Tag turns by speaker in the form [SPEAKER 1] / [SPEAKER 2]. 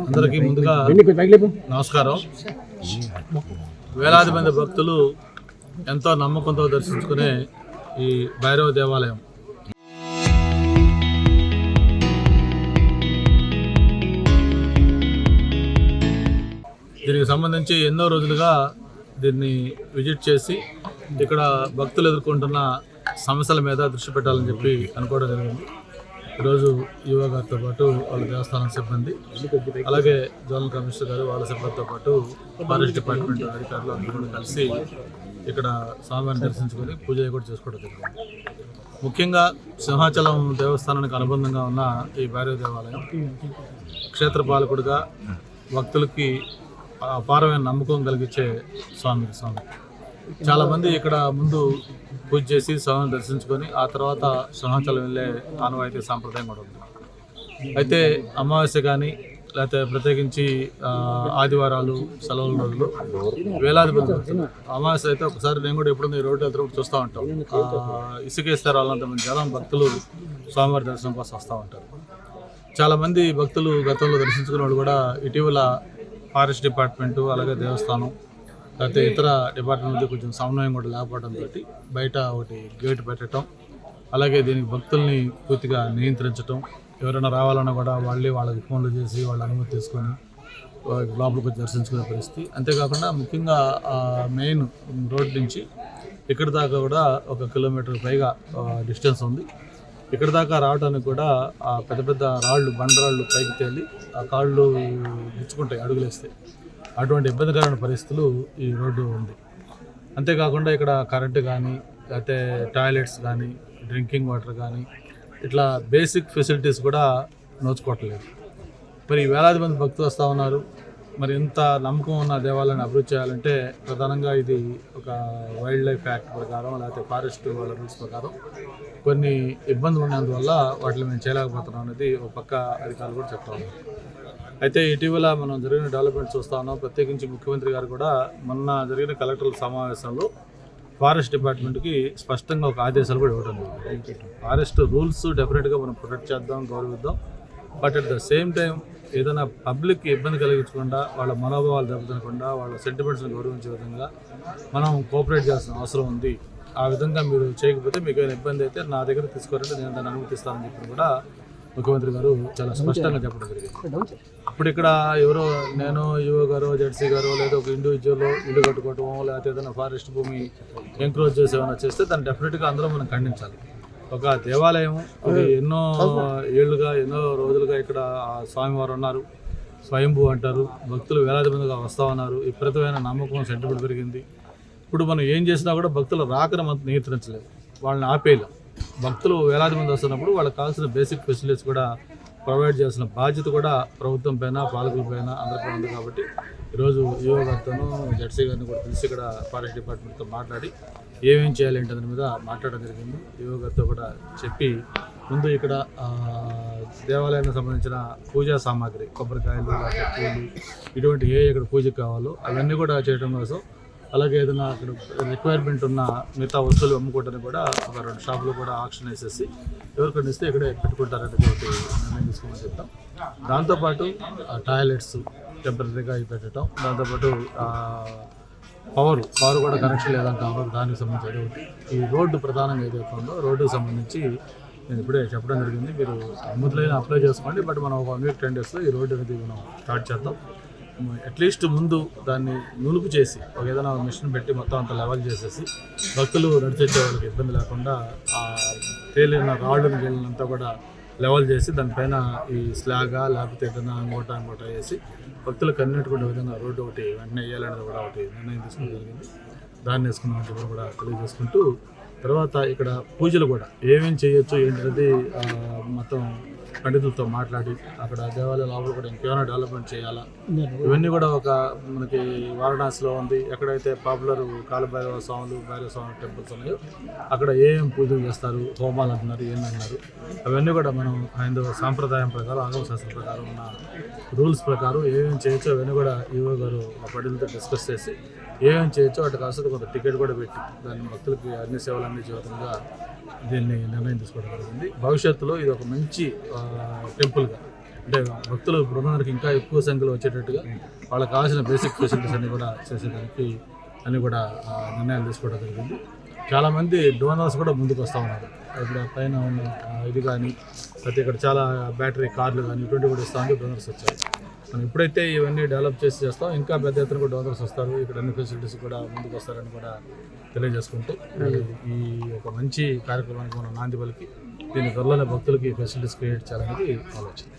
[SPEAKER 1] అందరికీ ముందుగా నమస్కారం. వేలాది మంది భక్తులు ఎంతో నమ్మకంతో దర్శించుకునే ఈ భైరవ దేవాలయం దీనికి సంబంధించి ఎన్నో రోజులుగా దీన్ని విజిట్ చేసి ఇక్కడ భక్తులు ఎదుర్కొంటున్న సమస్యల మీద దృష్టి పెట్టాలని చెప్పి అనుకోవడం జరిగింది. ఈరోజు యువ గారితో పాటు వాళ్ళ దేవస్థానం సిబ్బంది, అలాగే జోనల్ కమిషనర్ గారు వాళ్ళ సిబ్బందితో పాటు ఫారెస్ట్ డిపార్ట్మెంట్ అధికారులు అందరూ కూడా కలిసి ఇక్కడ స్వామివారిని దర్శించుకొని పూజ కూడా చేసుకోవడం జరిగింది. ముఖ్యంగా సింహాచలం దేవస్థానానికి అనుబంధంగా ఉన్న ఈ భైరవ దేవాలయం క్షేత్రపాలకుడిగా భక్తులకి అపారమైన నమ్మకం కలిగించే స్వామి. చాలామంది ఇక్కడ ముందు పూజ చేసి స్వామిని దర్శించుకొని ఆ తర్వాత సింహాచలం వెళ్ళే ఆనవాయితీ సాంప్రదాయం కూడా ఉంది. అయితే అమావాస్య కానీ లేకపోతే ప్రత్యేకించి ఆదివారాలు సెలవుల రోజులు వేలాది మంది అమావాస్య అయితే ఒకసారి నేను కూడా ఎప్పుడు ఈ రోడ్డు వెళ్తున్నప్పుడు చూస్తూ ఉంటాం. ఇసుకేస్తారు వాళ్ళంతమంది జనం భక్తులు స్వామివారి దర్శనం కోసం వస్తూ ఉంటారు. చాలామంది భక్తులు గతంలో దర్శించుకున్న వాళ్ళు కూడా ఇటీవల ఫారెస్ట్ డిపార్ట్మెంటు అలాగే దేవస్థానం లేకపోతే ఇతర డిపార్ట్మెంట్ కొంచెం సమన్వయం కూడా లేకపోవడంతో బయట ఒకటి గేట్ పెట్టడం, అలాగే దీనికి భక్తుల్ని పూర్తిగా నియంత్రించడం, ఎవరైనా రావాలన్నా కూడా వాళ్ళకి ఫోన్లు చేసి వాళ్ళ అనుమతి తీసుకొని లోపలికి వచ్చి దర్శించుకునే పరిస్థితి. అంతేకాకుండా ముఖ్యంగా మెయిన్ రోడ్ నుంచి ఇక్కడ దాకా కూడా 1 కిలోమీటర్ పైగా డిస్టెన్స్ ఉంది. ఇక్కడ దాకా రావడానికి కూడా ఆ పెద్ద పెద్ద రాళ్ళు బండరాళ్ళు పైకి తేలి ఆ కాళ్ళు గుచ్చుకుంటాయి అడుగులేస్తే. అటువంటి ఇబ్బందికరమైన పరిస్థితులు ఈ రోడ్డు ఉంది. అంతేకాకుండా ఇక్కడ కరెంటు కానీ లేకపోతే టాయిలెట్స్ కానీ డ్రింకింగ్ వాటర్ కానీ ఇట్లా బేసిక్ ఫెసిలిటీస్ కూడా నోచుకోవట్లేదు. మరి వేలాది మంది భక్తులు వస్తూ ఉన్నారు. మరి ఇంత నమ్మకం ఉన్న దేవాలయాన్ని అభివృద్ధి చేయాలంటే ప్రధానంగా ఇది ఒక వైల్డ్ లైఫ్ యాక్ట్ ప్రకారం లేకపోతే ఫారెస్ట్ వాళ్ళ రూల్స్ ప్రకారం కొన్ని ఇబ్బందులు ఉన్నందువల్ల వాటిని మేము చేయలేకపోతున్నాం అనేది ఒక పక్క అధికారులు కూడా చెప్తా ఉన్నారు. అయితే ఇటీవల మనం జరిగిన డెవలప్మెంట్ చూస్తూ ఉన్నాం. ప్రత్యేకించి ముఖ్యమంత్రి గారు కూడా మొన్న జరిగిన కలెక్టర్ల సమావేశంలో ఫారెస్ట్ డిపార్ట్మెంట్కి స్పష్టంగా ఒక ఆదేశాలు కూడా ఇవ్వడం జరిగింది. ఫారెస్ట్ రూల్స్ డెఫినెట్గా మనం ప్రొటెక్ట్ చేద్దాం, గౌరవిద్దాం. But at the same time ఏదైనా పబ్లిక్కి ఇబ్బంది కలిగించకుండా, వాళ్ళ మనోభావాలు దెబ్బతినకుండా, వాళ్ళ సెంటిమెంట్స్ని గౌరవించే విధంగా మనం కోఆపరేట్ చేయాల్సిన అవసరం ఉంది. ఆ విధంగా మీరు చేయకపోతే మీకు ఏమైనా ఇబ్బంది అయితే నా దగ్గర తీసుకోవాలంటే నేను దాన్ని అనుమతిస్తానని చెప్పి కూడా ముఖ్యమంత్రి గారు చాలా స్పష్టంగా చెప్పడం జరిగింది. ఇప్పుడు ఇక్కడ ఎవరో నేను యువ గారు జెడ్సీ గారు లేదా ఒక ఇండివిజువల్ ఇల్లు కట్టుకోవటమో లేకపోతే ఏదైనా ఫారెస్ట్ భూమి ఎంక్రోచ్ చేసేమైనా చేస్తే దాన్ని డెఫినెట్గా అందరూ మనం ఖండించాలి. ఒక దేవాలయం ఇది ఎన్నో ఏళ్ళుగా ఎన్నో రోజులుగా ఇక్కడ స్వామివారు ఉన్నారు, స్వయంభూ అంటారు, భక్తులు వేలాది మందిగా వస్తూ ఉన్నారు. విపరీతమైన నమ్మకం సెంటిమెంట్ పెరిగింది. ఇప్పుడు మనం ఏం చేసినా కూడా భక్తులు రాకను మనం నియంత్రించలేదు, వాళ్ళని ఆపేయలేం. భక్తులు వేలాది మంది వస్తున్నప్పుడు వాళ్ళకి కావాల్సిన బేసిక్ ఫెసిలిటీస్ కూడా ప్రొవైడ్ చేయాల్సిన బాధ్యత కూడా ప్రభుత్వం పైన పాలకుల పైన అందరిపైన ఉంది. కాబట్టి ఈరోజు ఈఓ గారితోనూ జెడ్సీ గారిని కూడా తెలిసి ఇక్కడ ఫారెస్ట్ డిపార్ట్మెంట్తో మాట్లాడి ఏమేం చేయాలి అంటే దాని మీద మాట్లాడడం జరిగింది. ఈఓ గారితో కూడా చెప్పి ముందు ఇక్కడ దేవాలయానికి సంబంధించిన పూజా సామాగ్రి కొబ్బరికాయలు పూలు ఇటువంటి ఇక్కడ పూజకు కావాలో అవన్నీ కూడా చేయడం కోసం, అలాగే ఏదైనా అక్కడ రిక్వైర్మెంట్ ఉన్న మిగతా వస్తువులు అమ్ముకోవడానికి కూడా ఒక 2 షాపులు కూడా ఆక్షన్ వేసేసి ఎవరికైనా ఇస్తే ఇక్కడే పెట్టుకుంటారనేది ఒకటి నిర్ణయం తీసుకోమని చెప్తాం. దాంతోపాటు టాయిలెట్స్ టెంపరీగా పెట్టడం, దాంతోపాటు పవర్ కూడా కనెక్షన్ లేదంటారు, దానికి సంబంధించి ఒకటి. ఈ రోడ్డు ప్రధానంగా ఏదైతే ఉందో రోడ్డుకు సంబంధించి నేను ఇప్పుడే చెప్పడం జరిగింది, మీరు అనుమతులైనా అప్లై చేసుకోండి. బట్ మనం ఒక 1 వీక్ 10 డేస్లో ఈ రోడ్డు అనేది మనం స్టార్ట్ చేద్దాం. అట్లీస్ట్ ముందు దాన్ని నునుపు చేసి ఒక ఏదైనా మిషన్ పెట్టి మొత్తం అంతా లెవెల్ చేసేసి భక్తులు నడిచొచ్చే వాళ్ళకి ఇబ్బంది లేకుండా ఆ తేలిన రాళ్ళను గేళ్ళనంతా కూడా లెవెల్ చేసి దానిపైన ఈ స్లాగా లేకపోతే ఏదైనా అంగోట వేసి భక్తులకు అన్నిటికుండే విధంగా రోడ్డు ఒకటి వెంటనే వేయాలనేది కూడా ఒకటి నిర్ణయం తీసుకోవడం జరిగింది. దాన్ని వేసుకున్నామని చెప్పి కూడా తెలియజేసుకుంటూ, తర్వాత ఇక్కడ పూజలు కూడా ఏమేం చేయొచ్చు ఏంటనేది మొత్తం పండితులతో మాట్లాడి అక్కడ దేవాలయ లోపల కూడా ఇంకేమైనా డెవలప్మెంట్ చేయాలా, ఇవన్నీ కూడా ఒక మనకి వారణాసిలో ఉంది. ఎక్కడైతే పాపులర్ కాలభైరవ స్వాములు భైరవ స్వామి టెంపుల్స్ ఉన్నాయో అక్కడ ఏం పూజలు చేస్తారు, హోమాలు అంటున్నారు, ఏంటన్నారు, అవన్నీ కూడా మనం హైందవ సాంప్రదాయం ప్రకారం ఆగమ శాస్త్రం ప్రకారం ఉన్న రూల్స్ ప్రకారం ఏమేమి చేయొచ్చో అవన్నీ కూడా ఈవో గారు ఆ పండితులతో డిస్కస్ చేసి ఏమేమి చేయొచ్చో వాటి కాస్త కొంత టికెట్ కూడా పెట్టి దాన్ని భక్తులకి అన్ని సేవలు అందించే విధంగా దీన్ని నిర్ణయం తీసుకోవడం జరిగింది. భవిష్యత్తులో ఇది ఒక మంచి టెంపుల్గా అంటే భక్తులు బృందానికి ఇంకా ఎక్కువ సంఖ్యలో వచ్చేటట్టుగా వాళ్ళకి కావాల్సిన బేసిక్ ఫెసిలిటీస్ అన్ని కూడా చేసేదానికి అన్ని కూడా నిర్ణయాలు తీసుకోవడం జరిగింది. చాలామంది డోనర్స్ కూడా ముందుకు వస్తూ ఉన్నారు. ఇప్పుడు పైన ఉన్న ఇది కానీ ప్రతి ఇక్కడ చాలా బ్యాటరీ కార్లు కానీ ఇటువంటి కూడా ఇస్తూ ఉంటే డోనర్స్ వచ్చారు. మనం ఎప్పుడైతే ఇవన్నీ డెవలప్ చేస్తాం ఇంకా పెద్ద ఎత్తున కూడా డోనర్స్ వస్తారు, ఇక్కడ అన్ని ఫెసిలిటీస్ కూడా ముందుకు వస్తారని కూడా తెలియజేసుకుంటూ ఈ ఒక మంచి కార్యక్రమానికి మనం నాంది పలికి దీని త్వరలోనే భక్తులకి ఫెసిలిటీస్ క్రియేట్ చేయాలనేది ఆలోచన.